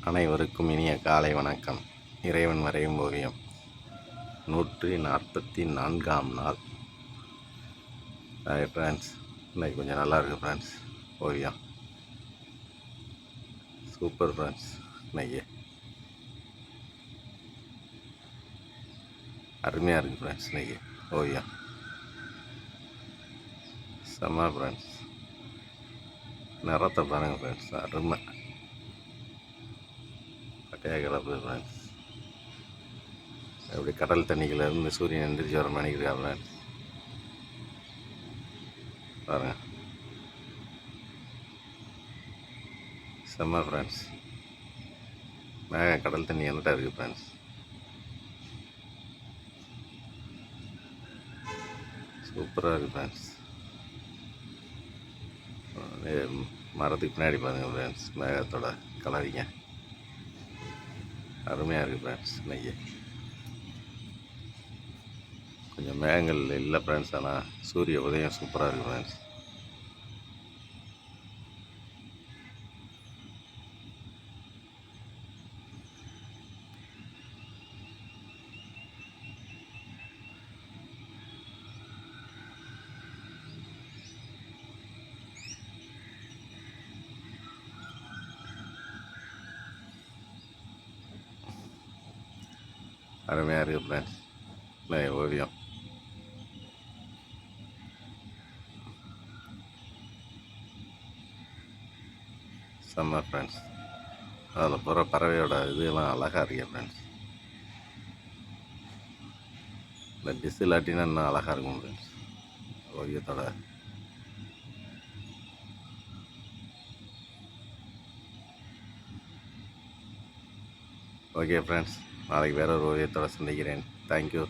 அனைவருக்கும் இனிய காலை வணக்கம். இறைவன் வரையும் ஓவியம் 144ஆம் நாள். ஃப்ரெண்ட்ஸ், இன்னைக்கு கொஞ்சம் நல்லா இருக்குது ஃப்ரெண்ட்ஸ். ஓவியம் சூப்பர் ஃப்ரெண்ட்ஸ். இன்னைக்கு அருமையாக இருக்குது ஃப்ரெண்ட்ஸ். இன்னைக்கு ஓவியம் செம்ம ஃப்ரெண்ட்ஸ். நிறத்தை பாருங்கள் ஃப்ரெண்ட்ஸ், அருமை பட்டையாக கிளப்பு ஃப்ரெண்ட்ஸ். அப்படி கடல் தண்ணிக்குள்ளேருந்து சூரியன் எந்திரிச்சு வர நினைக்கிறா ஃப்ரெண்ட்ஸ். பாருங்கள், செம்ம ஃப்ரெண்ட்ஸ். மேக கடல் தண்ணி என்னட்டா இருக்குது ஃப்ரெண்ட்ஸ். சூப்பராக இருக்குது ஃப்ரெண்ட்ஸ். மரத்துக்கு பின்னாடி பாருங்கள் ஃப்ரெண்ட்ஸ், மேகத்தோட கலரிங்க அருமையாக இருக்குது ஃப்ரெண்ட்ஸ். இன்னைக்கு கொஞ்சம் மேகங்கள் இல்லை ஃப்ரெண்ட்ஸ், ஆனால் சூரிய உதயம் சூப்பராக இருக்குது ஃப்ரெண்ட்ஸ். அருமையாக இருக்குது ஃப்ரெண்ட்ஸ். ஓவியம் செம்ம ஃப்ரெண்ட்ஸ். அதில் போகிற பறவையோட இதெல்லாம் அழகாக இருக்கு ஃப்ரெண்ட்ஸ். இந்த டிஸ் இல்லாட்டினா இன்னும் அழகாக இருக்கும் ஃப்ரெண்ட்ஸ் ஓவியத்தோட. ஓகே ஃப்ரெண்ட்ஸ், நாளைக்கு வேற ஒரு ஓவியத்தோட சந்திக்கிறேன். தேங்க்யூ.